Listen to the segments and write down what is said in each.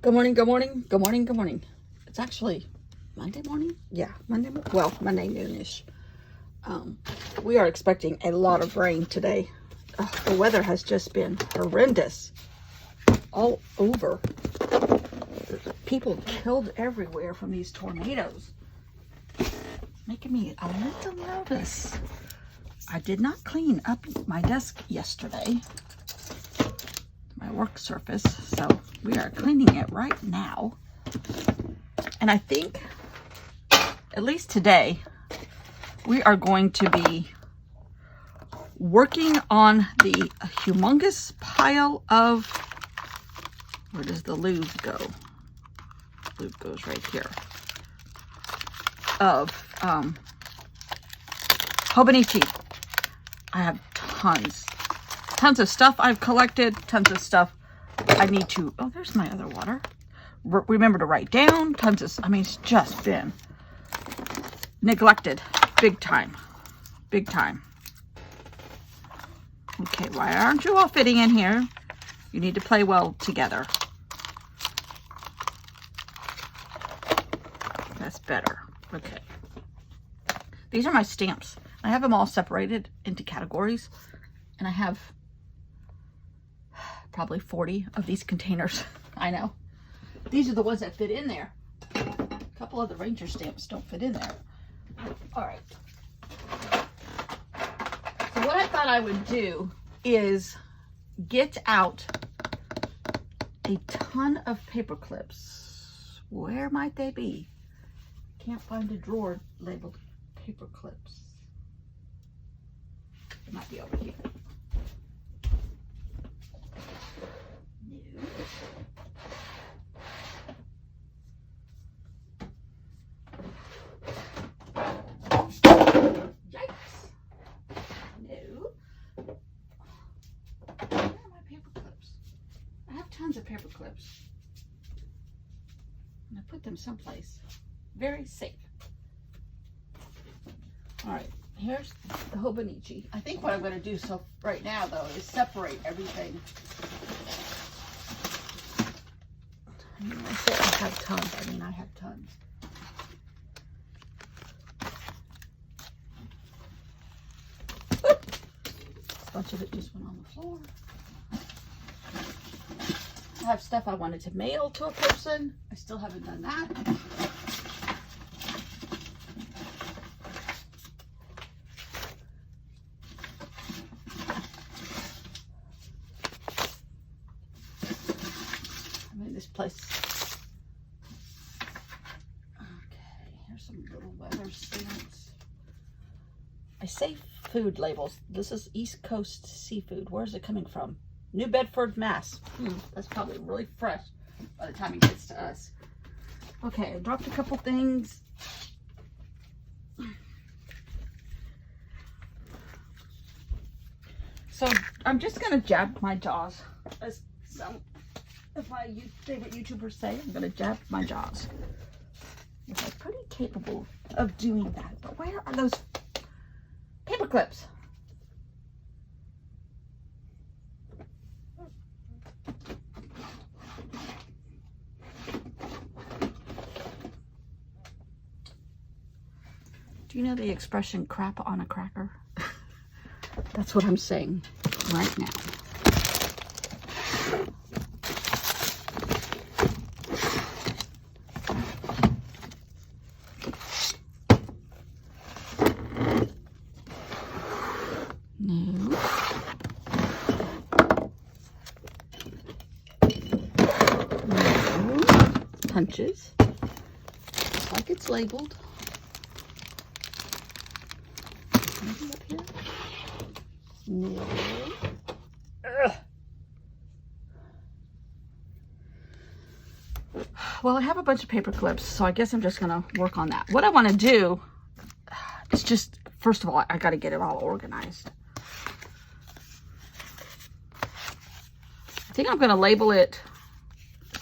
Good morning, good morning, good morning, good morning. It's actually Monday morning? Yeah, Monday, well, Monday noonish. We are expecting a lot of rain today. The weather has just been horrendous all over. People killed everywhere from these tornadoes. Making me a little nervous. I did not clean up my desk yesterday, my work surface, so we are cleaning it right now. And I think, at least today, we are going to be working on the humongous pile of, where does the lube go? Lube goes right here. Of Hobonichi. I have tons of stuff I've collected, tons of stuff I need to, oh, there's my other water. Remember to write down, tons of, I mean, it's just been neglected, big time, big time. Okay, why aren't you all fitting in here? You need to play well together. That's better. Okay. These are my stamps. I have them all separated into categories, and I have probably 40 of these containers. I know. These are the ones that fit in there. A couple of the Ranger stamps don't fit in there. All right. So what I thought I would do is get out a ton of paper clips. Where might they be? Can't find a drawer labeled paper clips. It might be over here. No. Yikes. No. Where are my paper clips? I have tons of paper clips. And I put them someplace very safe. All right, here's the Hobonichi. I think what I'm going to do so right now, though, is separate everything. I mean, I say I have tons. I mean, I have tons. Oop. A bunch of it just went on the floor. I have stuff I wanted to mail to a person. I still haven't done that. This place. Okay, here's some little weather stamps. I say food labels. This is East Coast seafood. Where's it coming from? New Bedford, Mass. That's probably really fresh by the time it gets to us. Okay, I dropped a couple things. So I'm just gonna jab my jaws, as some of my favorite YouTubers say. I'm gonna jab my jaws. I'm pretty capable of doing that, but where are those paper clips? Do you know the expression crap on a cracker? That's what I'm saying right now. No. No. Punches. Just like it's labeled. Maybe up here? No. Ugh. Well, I have a bunch of paper clips, so I guess I'm just going to work on that. What I want to do is just, first of all, I got to get it all organized. I think I'm going to label it,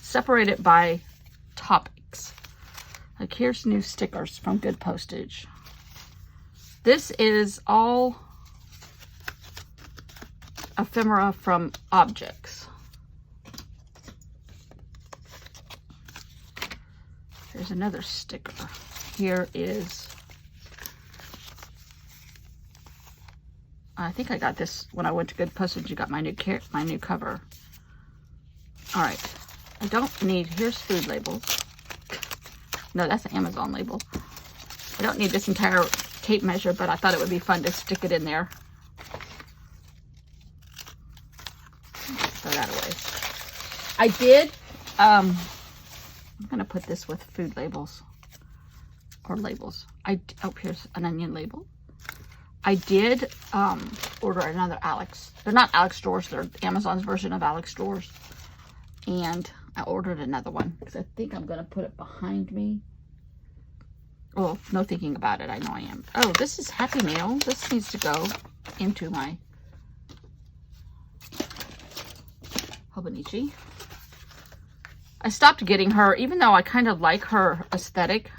separate it by topics. Like here's new stickers from Good Postage. This is all ephemera from objects. Here's another sticker. Here is, I think I got this when I went to Good Postage. You got my new cover. All right. I don't need, here's food labels. No, that's an Amazon label. I don't need this entire tape measure, but I thought it would be fun to stick it in there. Throw that away. I did, I'm going to put this with food labels or labels. Oh, here's an onion label. I did order another Alex. They're not Alex drawers. They're Amazon's version of Alex drawers. And I ordered another one because I think I'm going to put it behind me. Well, no thinking about it. I know I am. Oh, this is Happy Meal. This needs to go into my Hobonichi. I stopped getting her, even though I kind of like her aesthetic.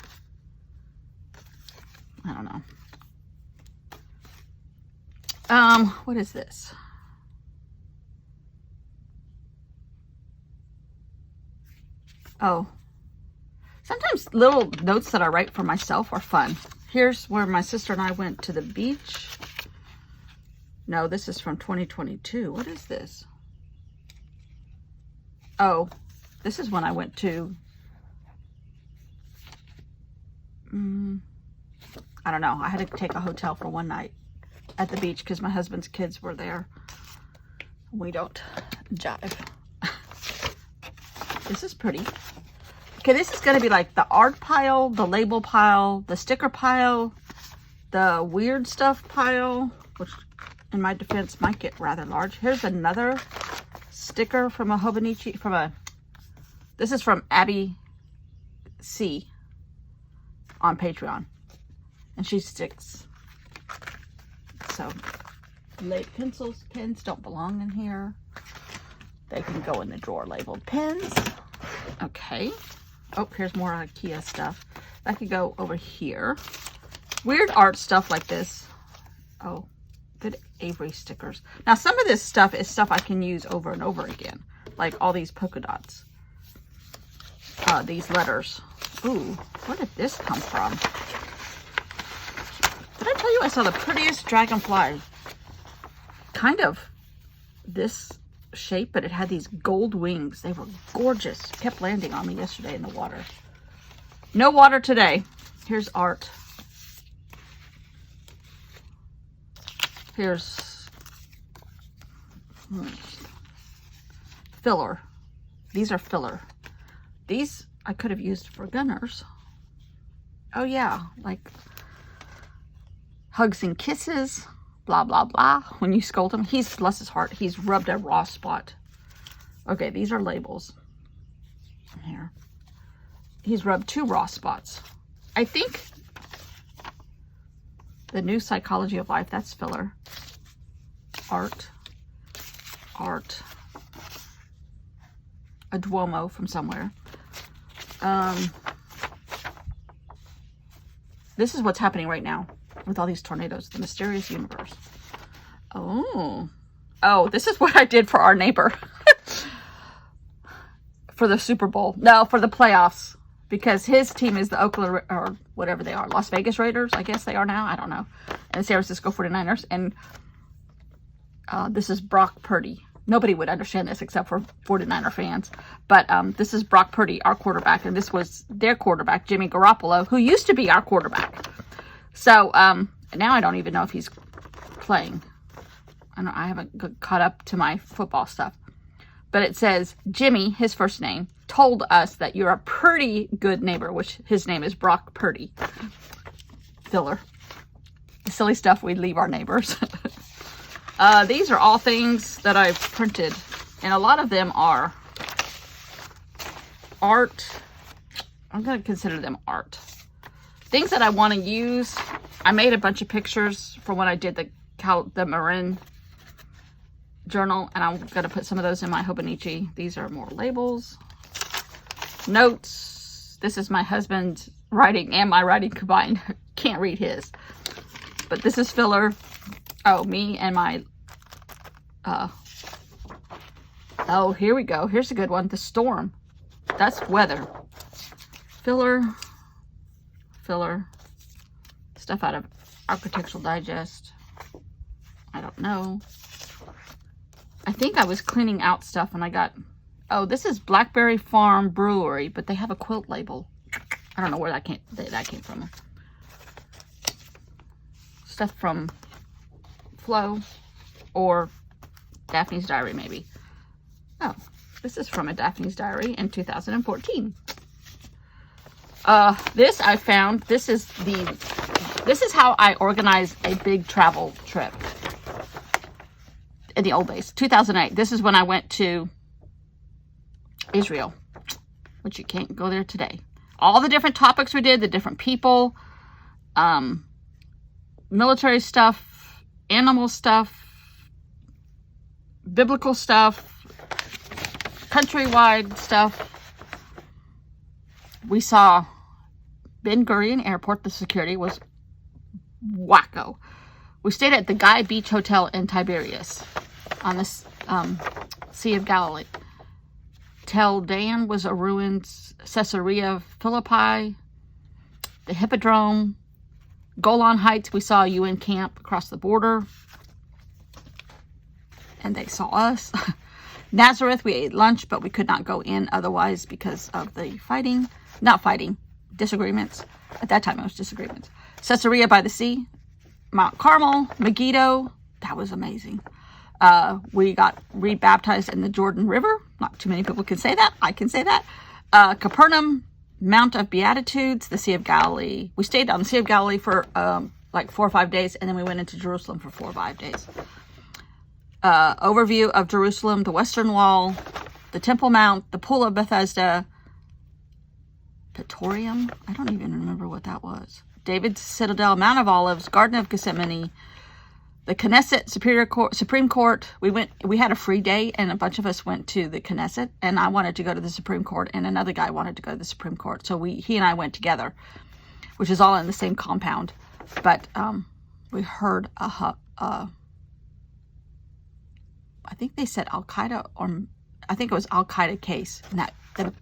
I don't know. What is this? Oh, sometimes little notes that I write for myself are fun. Here's where my sister and I went to the beach. No, this is from 2022. What is this? Oh, this is when I went to, I don't know. I had to take a hotel for one night at the beach because my husband's kids were there. We don't jive. This is pretty. Okay, this is going to be like the art pile, the label pile, the sticker pile, the weird stuff pile, which in my defense might get rather large. Here's another sticker from a Hobonichi, this is from Abby C on Patreon. And she sticks. So, pencils, pens don't belong in here. They can go in the drawer labeled pens. Okay. Oh, here's more IKEA stuff. That could go over here. Weird art stuff like this. Oh, good Avery stickers. Now, some of this stuff is stuff I can use over and over again. Like all these polka dots. These letters. Ooh, where did this come from? Did I tell you I saw the prettiest dragonfly? Kind of this shape, but it had these gold wings. They were gorgeous. Kept landing on me yesterday in the water. No water today. Here's art. Here's filler. These are filler. These I could have used for gunners. Oh yeah, like hugs and kisses. Blah, blah, blah. When you scold him, bless his heart, he's rubbed a raw spot. Okay, these are labels. Here. He's rubbed 2 raw spots. I think the new psychology of life, that's filler. Art. A Duomo from somewhere. This is what's happening right now. With all these tornadoes, the mysterious universe. Oh, this is what I did for our neighbor for the Super Bowl. No, for the playoffs, because his team is the Oakland, or whatever they are, Las Vegas Raiders, I guess they are now. I don't know. And the San Francisco 49ers. And this is Brock Purdy. Nobody would understand this except for 49er fans. But this is Brock Purdy, our quarterback. And this was their quarterback, Jimmy Garoppolo, who used to be our quarterback. So, now I don't even know if he's playing. I haven't caught up to my football stuff. But it says, Jimmy, his first name, told us that you're a pretty good neighbor, which his name is Brock Purdy. Filler. The silly stuff we leave our neighbors. These are all things that I've printed. And a lot of them are art. I'm going to consider them art. Things that I want to use. I made a bunch of pictures for when I did the Marin journal, and I'm going to put some of those in my Hobonichi. These are more labels. Notes. This is my husband's writing and my writing combined. Can't read his. But this is filler. Oh, me and my... oh, here we go. Here's a good one. The storm. That's weather. filler stuff out of Architectural Digest. I don't know. I think I was cleaning out stuff and I got, oh, this is Blackberry Farm Brewery, but they have a quilt label. I don't know where that came from. Stuff from Flo or Daphne's Diary, maybe. Oh, this is from a Daphne's Diary in 2014. This I found, this is how I organize a big travel trip. In the old days, 2008. This is when I went to Israel, which you can't go there today. All the different topics we did, the different people, military stuff, animal stuff, biblical stuff, countrywide stuff. We saw Ben Gurion Airport. The security was wacko. We stayed at the Guy Beach Hotel in Tiberias on the Sea of Galilee. Tel Dan was a ruined Caesarea Philippi. The Hippodrome. Golan Heights, we saw a UN camp across the border. And they saw us. Nazareth, we ate lunch, but we could not go in otherwise because of the fighting. Not fighting, disagreements. At that time, it was disagreements. Caesarea by the Sea. Mount Carmel, Megiddo. That was amazing. We got rebaptized in the Jordan River. Not too many people can say that. I can say that. Capernaum, Mount of Beatitudes, the Sea of Galilee. We stayed on the Sea of Galilee for like 4 or 5 days, and then we went into Jerusalem for 4 or 5 days. Overview of Jerusalem, the Western Wall, the Temple Mount, the Pool of Bethesda, Praetorium. I don't even remember what that was. David's Citadel, Mount of Olives, Garden of Gethsemane, the Knesset, Supreme Court. We had a free day, and a bunch of us went to the Knesset, and I wanted to go to the Supreme Court, and another guy wanted to go to the Supreme Court. So he and I went together, which is all in the same compound. But we heard I think they said Al-Qaeda, or I think it was Al-Qaeda case, and that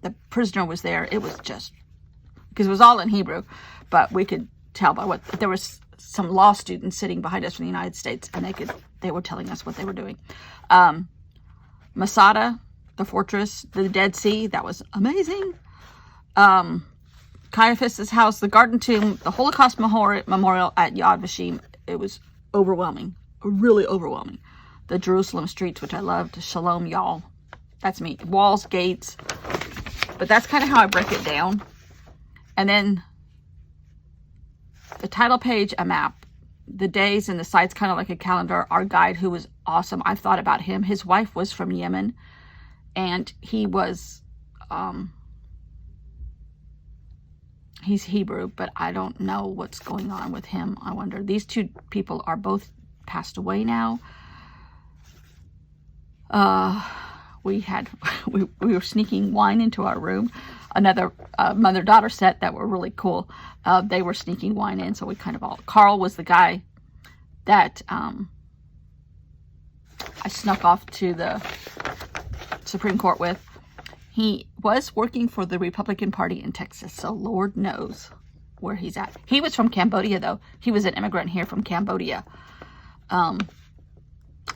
the prisoner was there. It was just, because it was all in Hebrew, but we could tell by what, there was some law students sitting behind us from the United States, and they were telling us what they were doing. Masada, the fortress, the Dead Sea, that was amazing. Caiaphas' house, the Garden Tomb, the Holocaust Memorial at Yad Vashem. It was overwhelming, really overwhelming. The Jerusalem streets, which I loved. Shalom, y'all. That's me. Walls, gates. But that's kind of how I break it down. And then the title page, a map. The days and the sites, kind of like a calendar. Our guide, who was awesome. I've thought about him. His wife was from Yemen. And he was, he's Hebrew, but I don't know what's going on with him. I wonder. These two people are both passed away now. We were sneaking wine into our room. Another mother-daughter set that were really cool. They were sneaking wine in, so we kind of all... Carl was the guy that I snuck off to the Supreme Court with. He was working for the Republican Party in Texas, so Lord knows where he's at. He was from Cambodia, though. He was an immigrant here from Cambodia.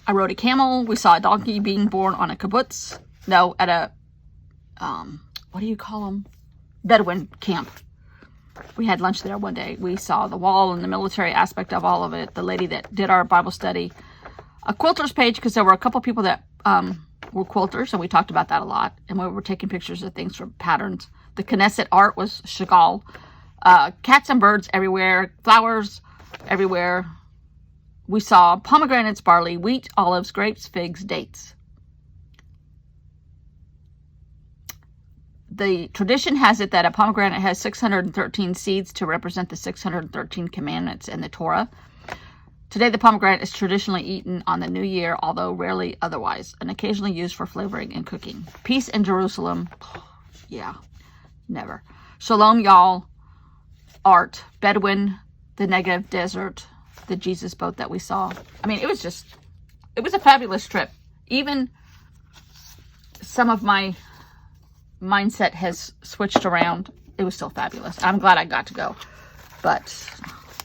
I rode a camel. We saw a donkey being born on a kibbutz. No, at a, what do you call them? Bedouin camp. We had lunch there one day. We saw the wall and the military aspect of all of it. The lady that did our Bible study. A quilters page, because there were a couple people that were quilters, and we talked about that a lot. And we were taking pictures of things from patterns. The Knesset art was Chagall. Cats and birds everywhere. Flowers everywhere. We saw pomegranates, barley, wheat, olives, grapes, figs, dates. The tradition has it that a pomegranate has 613 seeds to represent the 613 commandments in the Torah. Today, the pomegranate is traditionally eaten on the New Year, although rarely otherwise, and occasionally used for flavoring and cooking. Peace in Jerusalem. Yeah, never. Shalom, y'all. Art. Bedouin. The Negev Desert. The Jesus boat that we saw. I mean, it was a fabulous trip. Even some of my mindset has switched around it was still fabulous. I'm glad I got to go, but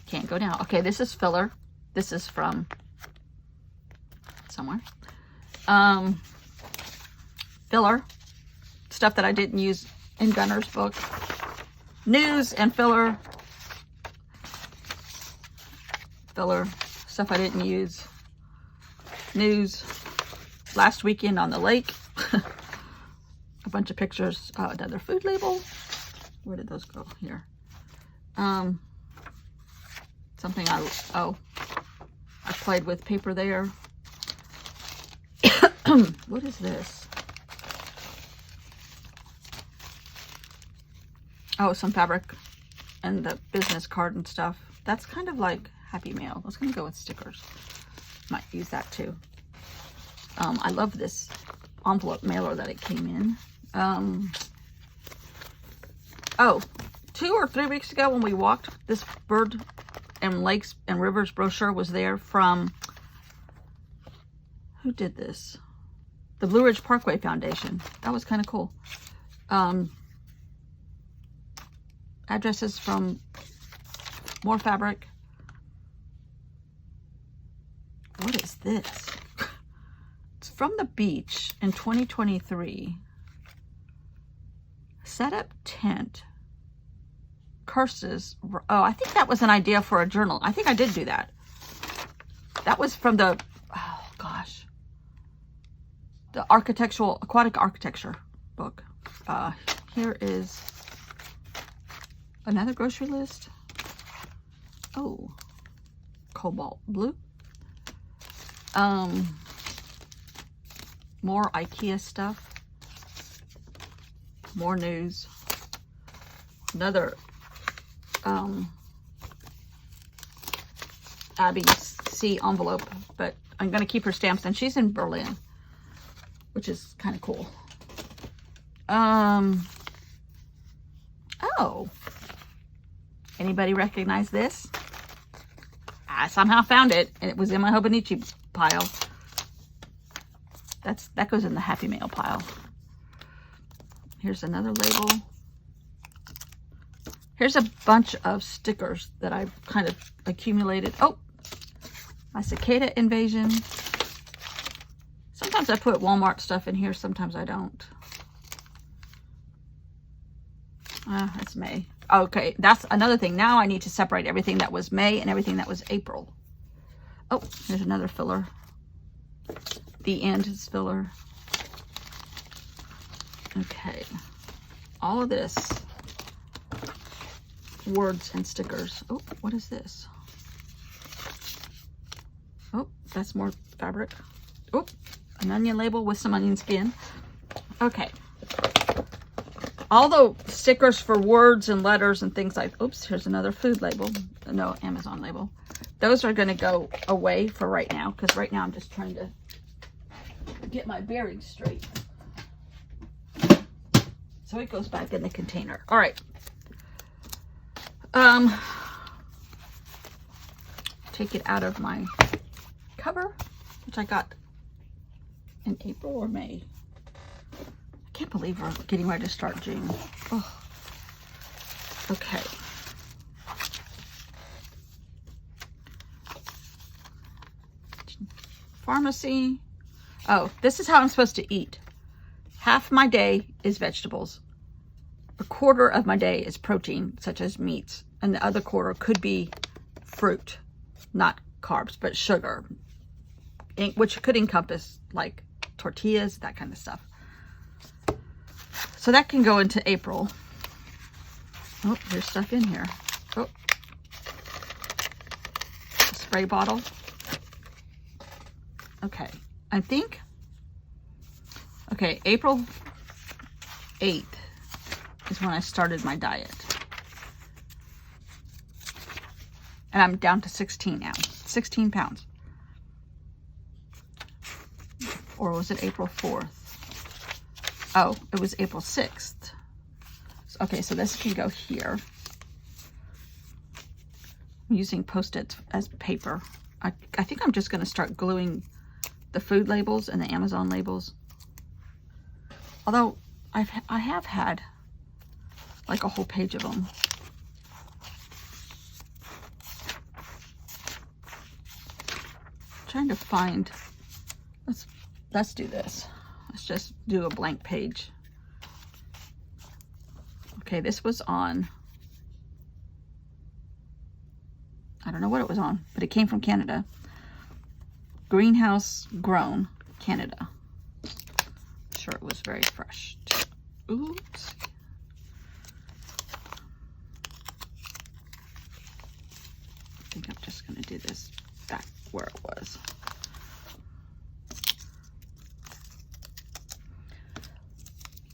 can't go now. Okay, this is filler. This is from somewhere. Filler. Stuff that I didn't use in Gunner's book. News and filler. Filler. Stuff I didn't use. News. Last weekend on the lake. A bunch of pictures. Another food label. Where did those go? Here. Something I played with paper there. What is this? Oh, some fabric and the business card and stuff. That's kind of like Happy Mail. I was going to go with stickers. Might use that too. I love this envelope mailer that it came in. Oh, 2 or 3 weeks ago when we walked, this Bird and Lakes and Rivers brochure was there from, who did this? The Blue Ridge Parkway Foundation. That was kind of cool. Addresses from more fabric. What is this? It's from the beach in 2023. Set up tent. Curses. Oh, I think that was an idea for a journal. I think I did do that. That was from the, oh gosh, the aquatic architecture book. Here is another grocery list. Oh, cobalt blue. More IKEA stuff. More news. Another Abby C envelope, but I'm gonna keep her stamps, and she's in Berlin, which is kind of cool. Oh, anybody recognize this? I somehow found it, and it was in my Hobonichi pile. That goes in the Happy Mail pile. Here's another label. Here's a bunch of stickers that I've kind of accumulated. Oh, my cicada invasion. Sometimes I put Walmart stuff in here, sometimes I don't. That's May. Okay, that's another thing. Now I need to separate everything that was May and everything that was April. Oh, there's another filler. The End is filler. Okay. All of this. Words and stickers. Oh, what is this? Oh, that's more fabric. Oh, an onion label with some onion skin. Okay. All the stickers for words and letters and things like, oops, here's another food label. No, Amazon label. Those are going to go away for right now, because right now I'm just trying to get my bearings straight. So it goes back in the container. All right. Take it out of my cover, which I got in April or May. I can't believe we're getting ready to start June. Oh. Okay. Pharmacy. Oh, this is how I'm supposed to eat. Half my day is vegetables. A quarter of my day is protein, such as meats. And the other quarter could be fruit, not carbs, but sugar, which could encompass like tortillas, that kind of stuff. So that can go into April. Oh, there's stuff in here. Oh, a spray bottle. Okay, I think, okay, April 8th is when I started my diet. And I'm down to 16 now, 16 pounds. Or was it April 4th? Oh, it was April 6th. Okay, so this can go here. I'm using Post-its as paper. I think I'm just gonna start gluing the food labels and the Amazon labels. Although I have had like a whole page of them. Trying to find, let's do this. Let's just do a blank page. Okay, this was on, I don't know what it was on, but it came from Canada. Greenhouse grown, Canada. Sure, it was very fresh. Oops. I think I'm just going to do this back where it was.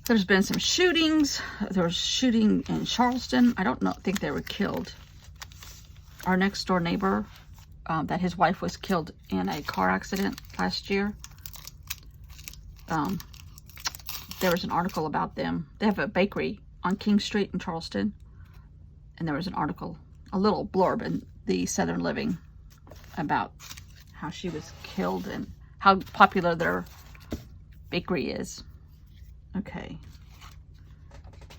There's been some shootings. There was shooting in Charleston. I don't think they were killed. Our next door neighbor, that his wife was killed in a car accident last year. There was an article about them. They have a bakery on King Street in Charleston. And there was an article, a little blurb in the Southern Living about how she was killed and how popular their bakery is. Okay.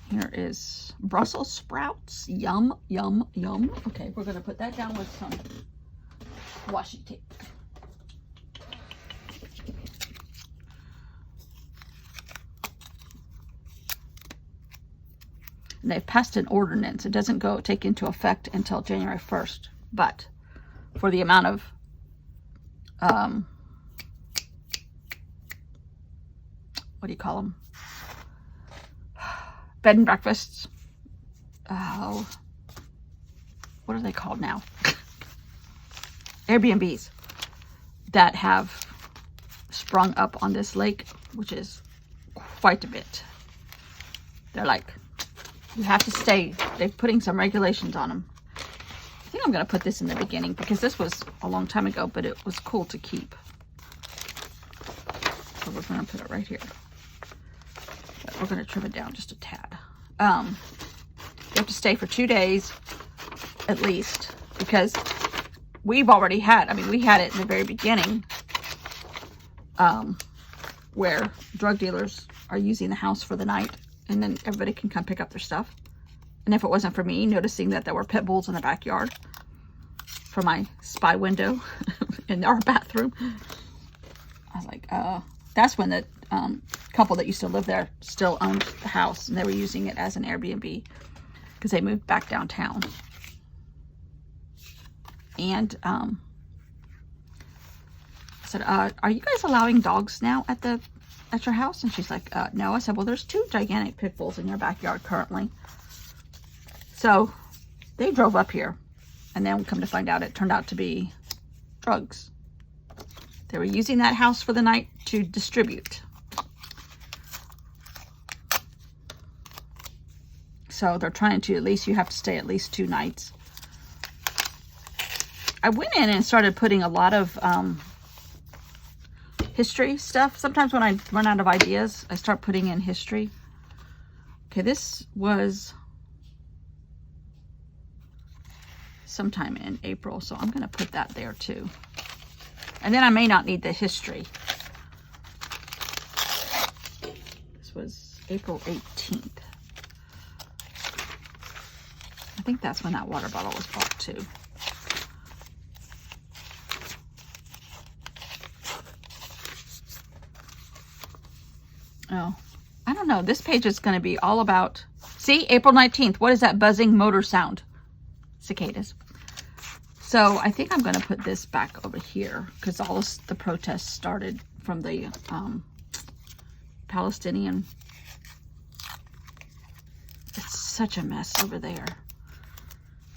Here is Brussels sprouts. Yum, yum, yum. Okay, we're going to put that down with some washi tape. And they've passed an ordinance. It doesn't take into effect until January 1st. But for the amount of what do you call them? Bed and breakfasts. Oh, what are they called now? Airbnbs that have sprung up on this lake, which is quite a bit. They're like, you have to stay. They're putting some regulations on them. I think I'm going to put this in the beginning because this was a long time ago, but it was cool to keep. So we're going to put it right here. But we're going to trim it down just a tad. You have to stay for 2 days at least because we've already had, I mean, we had it in the very beginning where drug dealers are using the house for the night and then everybody can come pick up their stuff. And if it wasn't for me noticing that there were pit bulls in the backyard from my spy window in our bathroom, I was like, that's when the couple that used to live there still owned the house and they were using it as an Airbnb because they moved back downtown. And I said, are you guys allowing dogs now at your house? And she's like, no. I said, well, there's 2 gigantic pit bulls in your backyard currently. So they drove up here and then come to find out it turned out to be drugs. They were using that house for the night to distribute. So they're trying to, at least you have to stay at least 2 nights. I went in and started putting a lot of history stuff. Sometimes when I run out of ideas, I start putting in history. Okay, this was sometime in April, so I'm going to put that there too. And then I may not need the history. This was April 18th. I think that's when that water bottle was bought too. Oh, I don't know. This page is going to be all about... See, April 19th. What is that buzzing motor sound? Cicadas. So I think I'm going to put this back over here because all this, the protests started from the Palestinian. It's such a mess over there.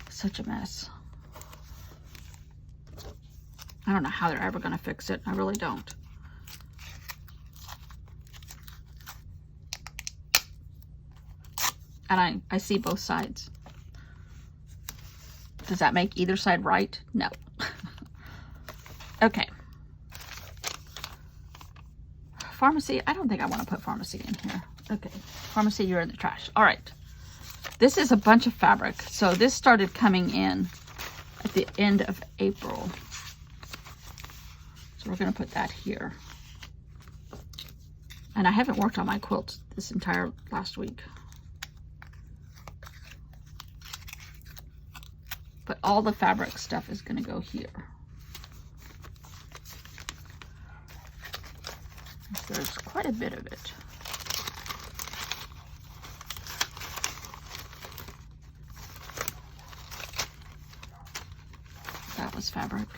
Such a mess. I don't know how they're ever going to fix it. I really don't. And I see both sides. Does that make either side right? No. Okay. Pharmacy. I don't think I want to put pharmacy in here. Okay. Pharmacy, you're in the trash. All right. This is a bunch of fabric. So this started coming in at the end of April. So we're going to put that here. And I haven't worked on my quilt this entire last week. all the fabric stuff is going to go here. There's quite a bit of it. That was fabric.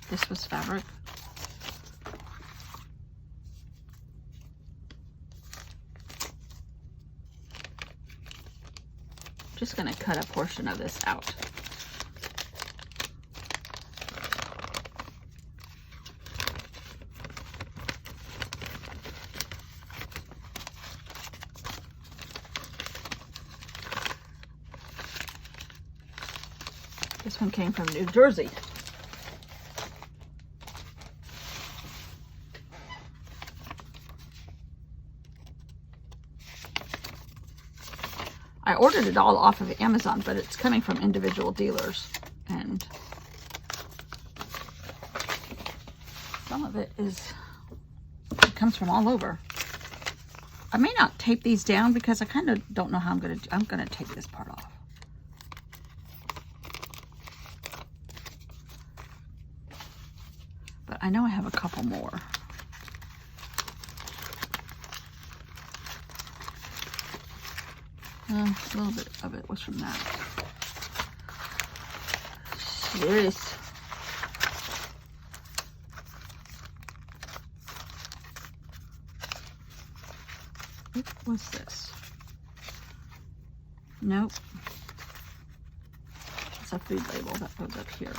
This was fabric. Just going to cut a portion of this out. This one came from New Jersey. I ordered it all off of Amazon, but it's coming from individual dealers, and some of it comes from all over. I may not tape these down because I kind of don't know how I'm gonna tape this part off. But I know I have a couple more. A little bit of it was from that. Serious. What was this? Nope. It's a food label that goes up here.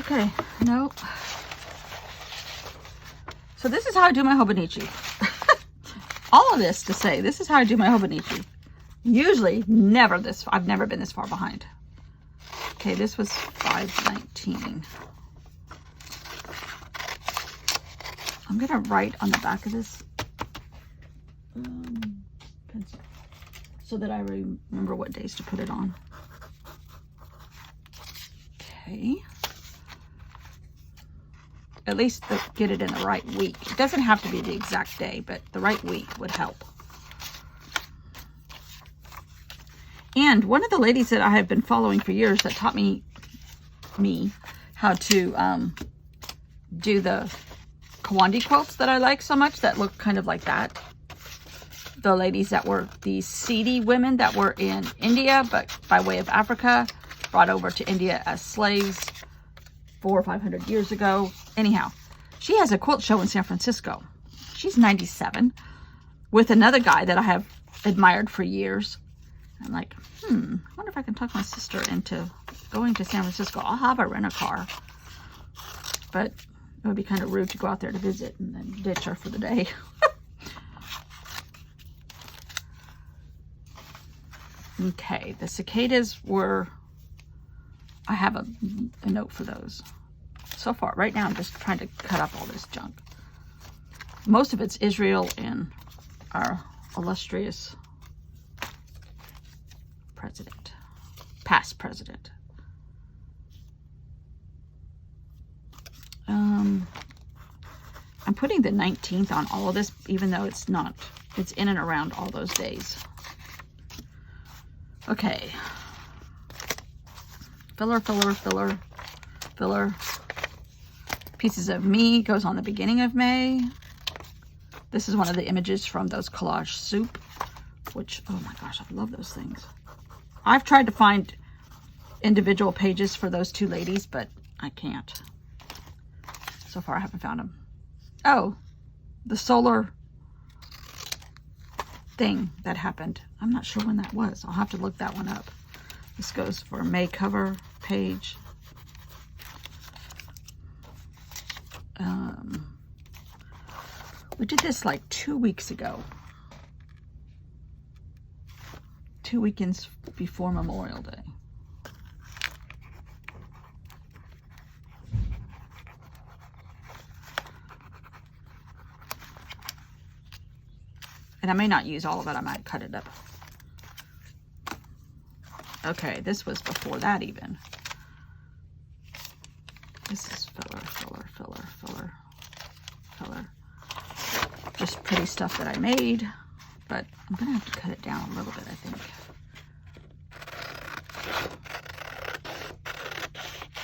Okay, nope. So this is how I do my Hobonichi. All of this to say, this is how I do my Hobonichi. Usually, never this. I've never been this far behind. Okay, this was $5.19. I'm gonna write on the back of this pencil so that I remember what days to put it on. Okay. At least get it in the right week. It doesn't have to be the exact day, but the right week would help. And one of the ladies that I have been following for years that taught me how to do the Kawandi quilts that I like so much, that look kind of like that. The ladies that were these seedy women that were in India, but by way of Africa, brought over to India as slaves 400 or 500 years ago. Anyhow, she has a quilt show in San Francisco. She's 97 with another guy that I have admired for years. I'm like, I wonder if I can talk my sister into going to San Francisco. I'll have her rent a car, but it would be kind of rude to go out there to visit and then ditch her for the day. Okay, the cicadas were, I have a note for those. So far, right now, I'm just trying to cut up all this junk. Most of it's Israel and our illustrious president, past president. I'm putting the 19th on all of this, even though it's not, it's in and around all those days. Okay. Filler, filler, filler, filler. Pieces of Me goes on the beginning of May. This is one of the images from those collage soup, which, oh my gosh, I love those things. I've tried to find individual pages for those two ladies, but I can't. So far, I haven't found them. Oh, the solar thing that happened. I'm not sure when that was. I'll have to look that one up. This goes for May cover page. We did this like 2 weeks ago. 2 weekends before Memorial Day. And I may not use all of it. I might cut it up. Okay, this was before that even. This is filler, filler, filler, filler, filler. just pretty stuff that I made, but I'm gonna have to cut it down a little bit, I think.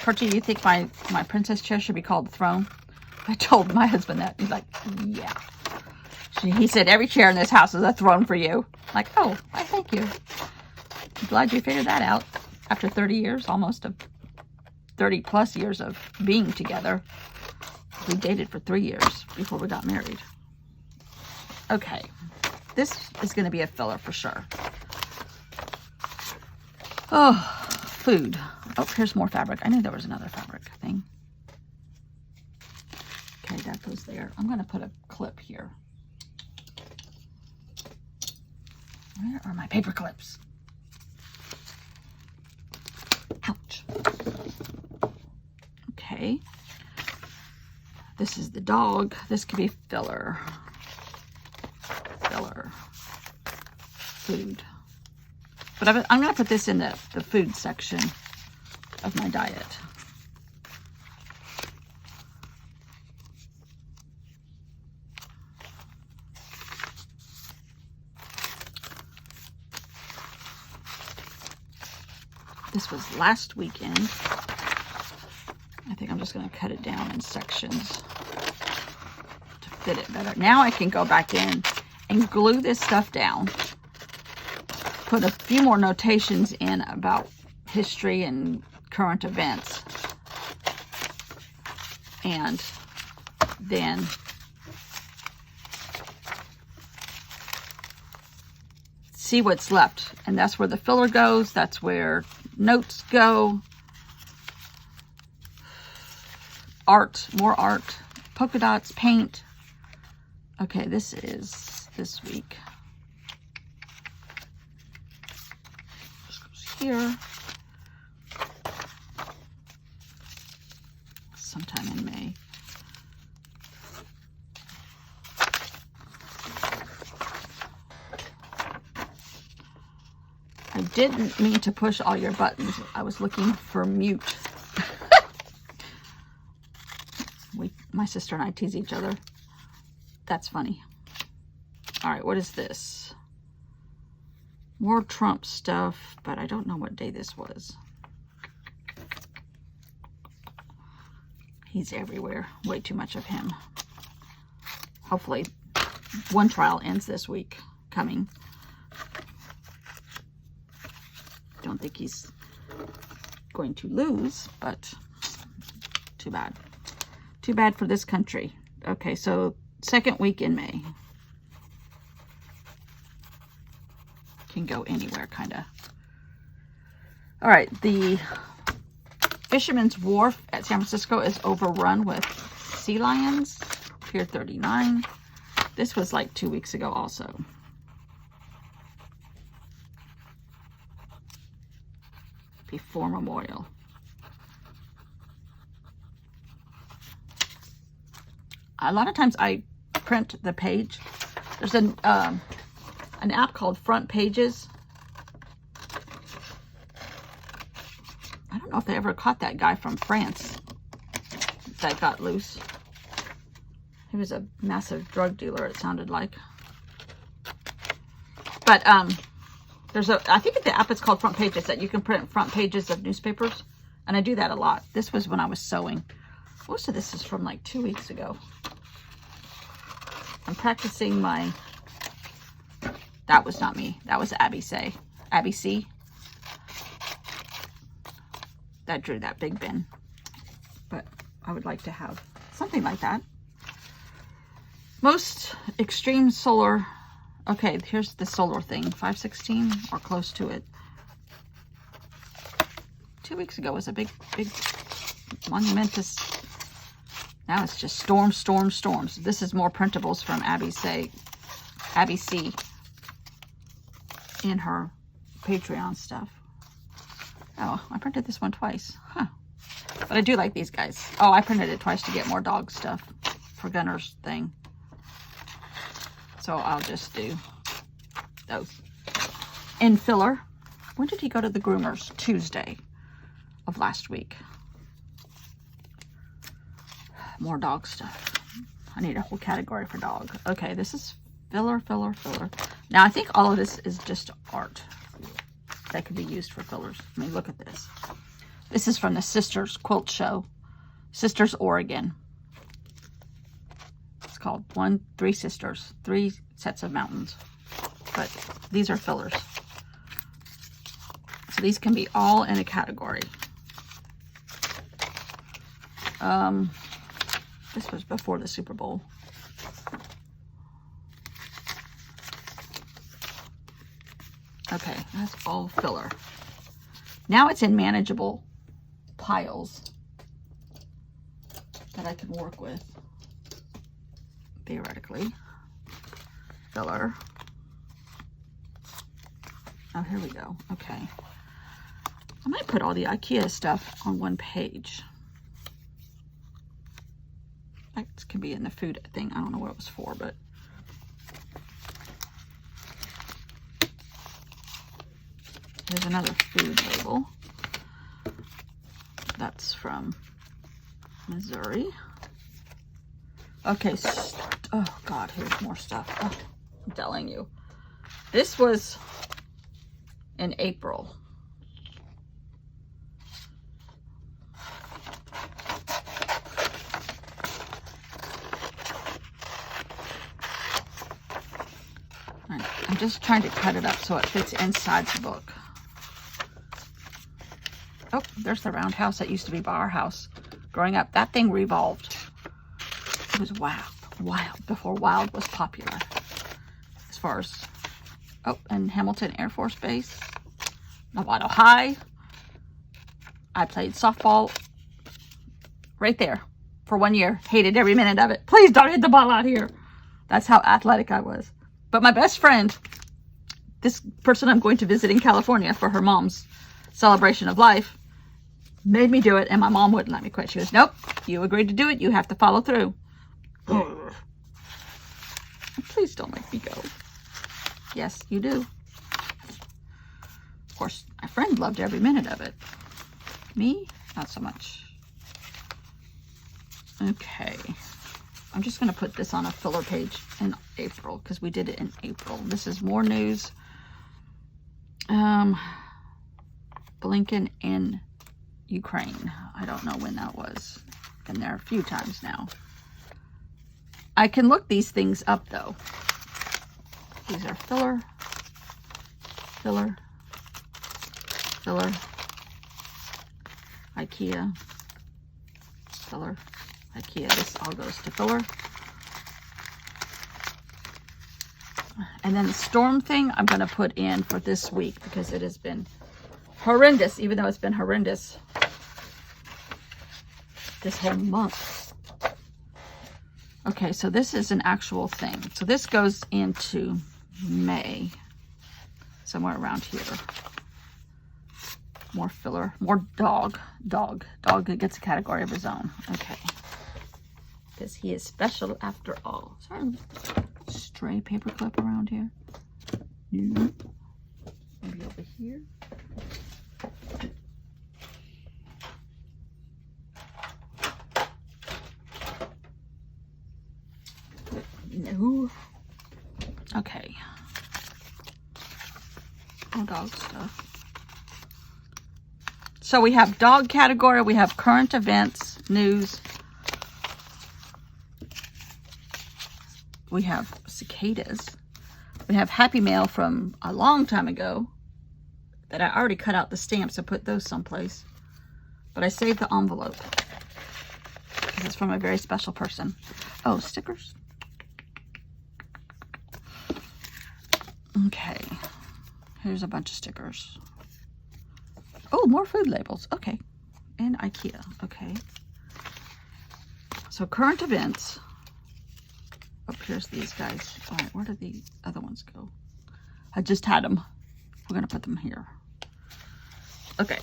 Percy, you think my princess chair should be called the throne? I told my husband that. He's like, yeah. He said, every chair in this house is a throne for you. I'm like, oh, I thank you. I'm glad you figured that out. After 30 years, almost 30 plus years of being together. We dated for 3 years before we got married. Okay, this is going to be a filler for sure. Oh, food. Oh, here's more fabric. I knew there was another fabric thing. Okay, that goes there. I'm going to put a clip here. Where are my paper clips? Ouch. Okay. This is the dog. This could be filler. Filler. Food. But I'm going to put this in the food section of my diet. This was last weekend. I think I'm just going to cut it down in sections to fit it better. Now I can go back in and glue this stuff down. Put a few more notations in about history and current events. And then see what's left. And that's where the filler goes. That's where notes go. Art, more art, polka dots, paint. Okay, this is this week. This goes here. Sometime in May. I didn't mean to push all your buttons. I was looking for mute. My sister and I tease each other. That's funny. All right, what is this? More Trump stuff, but I don't know what day this was. He's everywhere. Way too much of him. Hopefully, one trial ends this week. Coming. Don't think he's going to lose, but too bad. Too bad for this country. Okay, so second week in May. Can go anywhere, kind of. All right, the Fisherman's Wharf at San Francisco is overrun with sea lions. Pier 39. This was like 2 weeks ago also. Before Memorial. A lot of times I print the page. There's an app called Front Pages. I don't know if they ever caught that guy from France that got loose. He was a massive drug dealer, it sounded like. But I think the app is called Front Pages, that you can print front pages of newspapers. And I do that a lot. This was when I was sewing. Most of this is from like 2 weeks ago. I'm practicing my, that was not me. That was Abby C. That drew that big bin. But I would like to have something like that. Most extreme solar. Okay, here's the solar thing. 516 or close to it. 2 weeks ago was a big monumentous. Now it's just storms, storms, storms. This is more printables from Abby C. in her Patreon stuff. Oh, I printed this one twice. Huh. But I do like these guys. Oh, I printed it twice to get more dog stuff for Gunner's thing. So I'll just do those. In filler, when did he go to the groomers? Tuesday of last week. More dog stuff. I need a whole category for dog. Okay, this is filler, filler, filler. Now, I think all of this is just art that could be used for fillers. I mean, look at this. This is from the Sisters Quilt Show. Sisters, Oregon. It's called 3 Sisters. 3 sets of mountains. But these are fillers. So these can be all in a category. This was before the Super Bowl. Okay, that's all filler. Now it's in manageable piles that I can work with, theoretically. Filler. Oh, here we go. Okay. I might put all the IKEA stuff on one page. That could be in the food thing. I don't know what it was for, but here's another food label. That's from Missouri. Okay, oh God, here's more stuff. Oh, I'm telling you. This was in April. I'm just trying to cut it up so it fits inside the book. Oh, there's the roundhouse that used to be by our house. Growing up, that thing revolved. It was wild, before wild was popular. As far as, oh, and Hamilton Air Force Base, Novato High. I played softball right there for 1 year. Hated every minute of it. Please don't hit the ball out here. That's how athletic I was. But my best friend, this person I'm going to visit in California for her mom's celebration of life, made me do it, and my mom wouldn't let me quit. She goes, nope, you agreed to do it, you have to follow through. Please don't make me go. Yes, you do. Of course, my friend loved every minute of it. Me, not so much. Okay. I'm just going to put this on a filler page in April because we did it in April. This is more news. Blinken in Ukraine. I don't know when that was. Been there a few times now. I can look these things up though. These are filler, filler, filler, IKEA, filler, IKEA. This all goes to filler. And then the storm thing I'm going to put in for this week because it has been horrendous, even though it's been horrendous this whole month. Okay, so this is an actual thing. So this goes into May, somewhere around here. More filler, more dog. Dog gets a category of his own. Okay. Because he is special after all. Sorry, stray paper clip around here. No. Maybe over here. No. Okay. All dog stuff. So we have dog category, we have current events, news. We have cicadas. We have Happy Mail from a long time ago that I already cut out the stamps and put those someplace. But I saved the envelope because it's from a very special person. Oh, stickers. Okay. Here's a bunch of stickers. Oh, more food labels. Okay. And IKEA. Okay. So current events. Oh, here's these guys. All right, where did the other ones go? I just had them. We're going to put them here. Okay.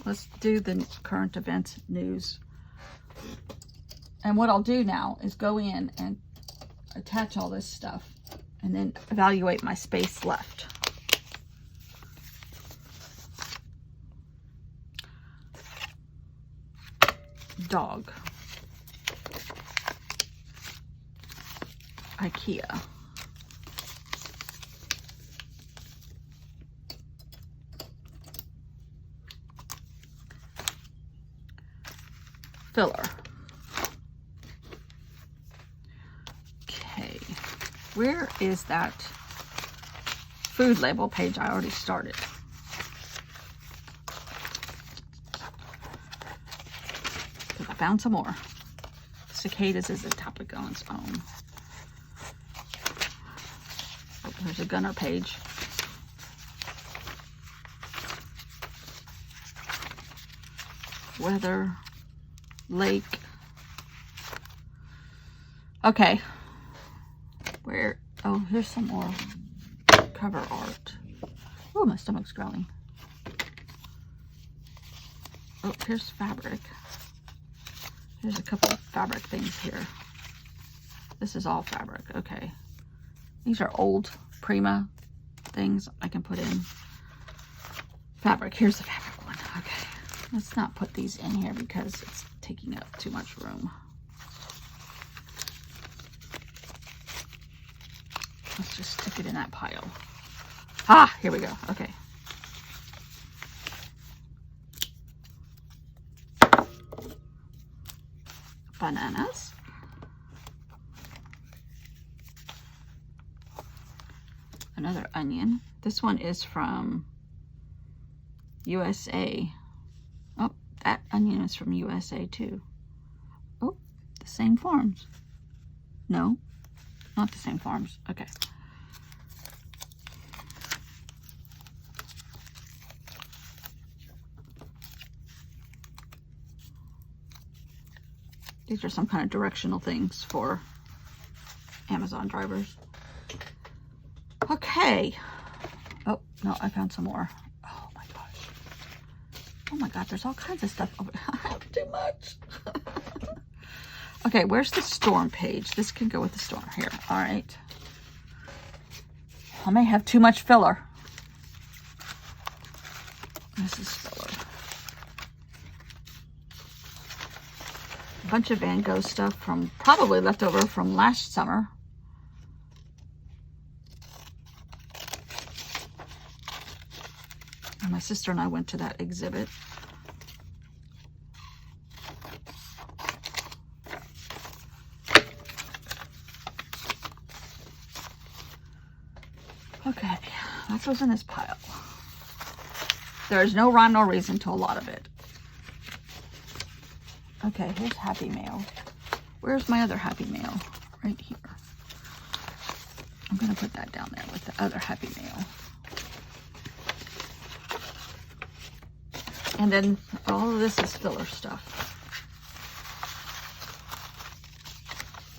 Let's do the current events news. And what I'll do now is go in and attach all this stuff and then evaluate my space left. Dog. IKEA. Filler. Okay, where is that food label page I already started? Because I found some more. Cicadas is a topic on its own. Oh, there's a gunner page. Weather. Lake. Okay. Where? Oh, here's some more cover art. Oh, my stomach's growling. Oh, here's fabric. There's a couple of fabric things here. This is all fabric. Okay. These are old Prima things I can put in. Fabric. Here's the fabric one. Okay. Let's not put these in here because it's taking up too much room. Let's just stick it in that pile. Ah, here we go. Okay. Bananas. Another onion. This one is from USA. Oh, that onion is from USA too. Oh, the same farms. No, not the same farms. Okay. These are some kind of directional things for Amazon drivers. Okay. Oh, no, I found some more. Oh my gosh. Oh my God, there's all kinds of stuff over here. I have too much. Okay, where's the storm page? This can go with the storm here. All right. I may have too much filler. This is filler. A bunch of Van Gogh stuff from probably leftover from last summer. And my sister and I went to that exhibit. Okay, that goes in this pile. There is no rhyme nor reason to a lot of it. Okay, here's Happy Mail. Where's my other Happy Mail? Right here. I'm going to put that down there with the other Happy Mail. And then all of this is filler stuff.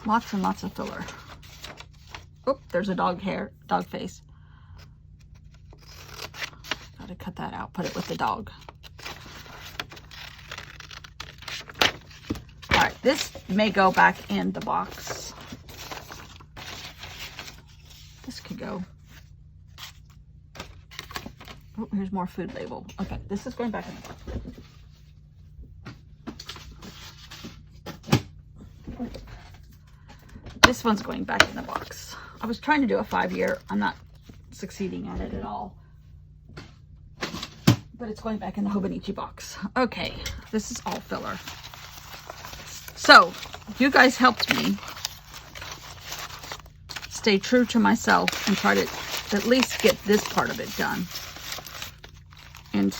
Lots and lots of filler. Oh, there's a dog face. Gotta cut that out, put it with the dog. All right, this may go back in the box. This could go. Oh, here's more food label. Okay, this is going back in the box. This one's going back in the box. I was trying to do a 5-year. I'm not succeeding at it at all. But it's going back in the Hobonichi box. Okay, this is all filler. So, you guys helped me stay true to myself and try to at least get this part of it done. And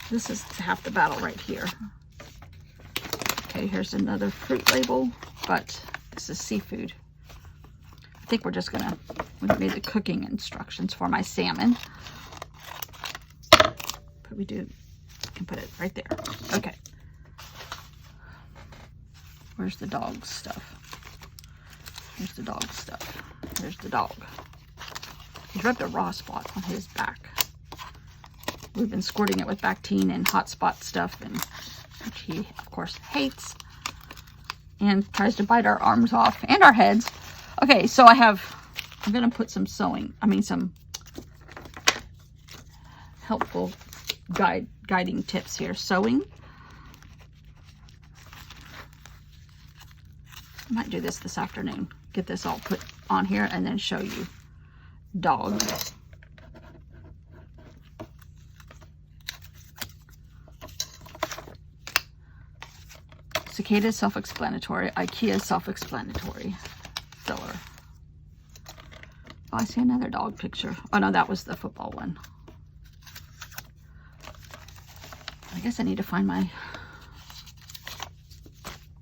this is half the battle right here. Okay, here's another fruit label, but this is seafood. I think we're just gonna, we made the cooking instructions for my salmon. But we do, can put it right there. Okay. Where's the dog stuff? Here's the dog stuff. There's the dog. He's rubbed a raw spot on his back. We've been squirting it with Bactine and hot spot stuff, and which he, of course, hates. And tries to bite our arms off and our heads. Okay, so I'm going to put some some helpful guiding tips here. Sewing. I might do this afternoon. get this all put on here and then show you dogs. Cicada is self-explanatory. IKEA is self-explanatory. Filler. Oh, I see another dog picture. Oh no, that was the football one. I guess I need to find my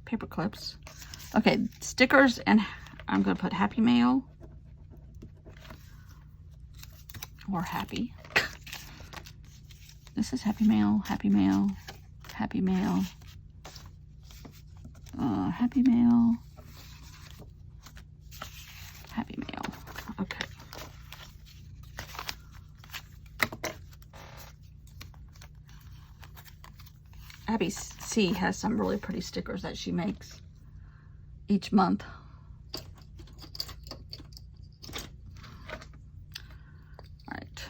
paper clips. Okay, stickers, and I'm going to put Happy Mail or Happy. This is Happy Mail, Happy Mail, Happy Mail, Happy Mail, Happy Mail. Okay. Abby C has some really pretty stickers that she makes each month. All right.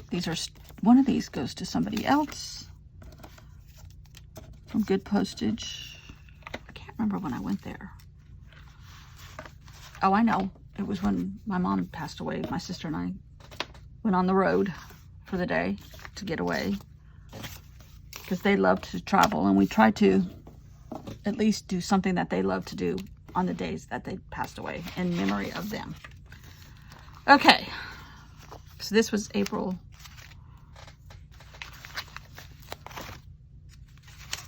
These are, one of these goes to somebody else from Good Postage. I can't remember when I went there. Oh, I know. It was when my mom passed away. My sister and I went on the road for the day to get away because they love to travel, and we try to at least do something that they love to do on the days that they passed away in memory of them. Okay, so this was April.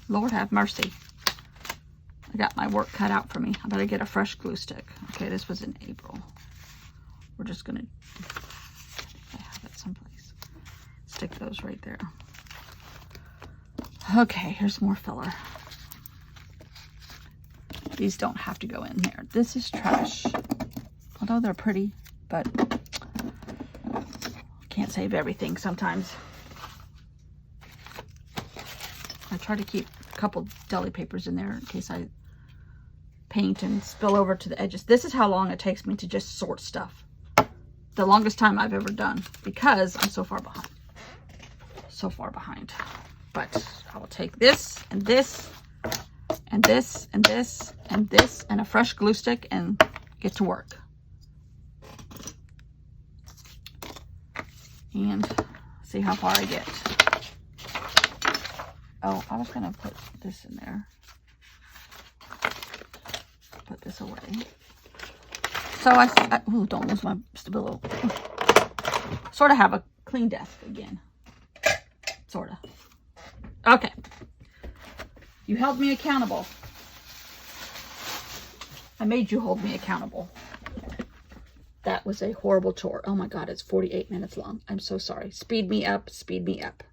Lord have mercy. I got my work cut out for me. I better get a fresh glue stick. Okay, this was in April. We're just gonna, I think I have it someplace. Stick those right there. Okay, here's more filler. These don't have to go in there. This is trash. Although they're pretty, but can't save everything sometimes. I try to keep a couple deli papers in there in case I paint and spill over to the edges. This is how long it takes me to just sort stuff. The longest time I've ever done, because I'm so far behind. So far behind. But I will take this and this and this and this and this and a fresh glue stick and get to work. And see how far I get. Oh, I was gonna put this in there. Put this away. So I ooh, don't lose my stabilo. Sort of have a clean desk again. Sort of. Okay. You held me accountable. I made you hold me accountable. That was a horrible chore. Oh my God, it's 48 minutes long. I'm so sorry. Speed me up, speed me up.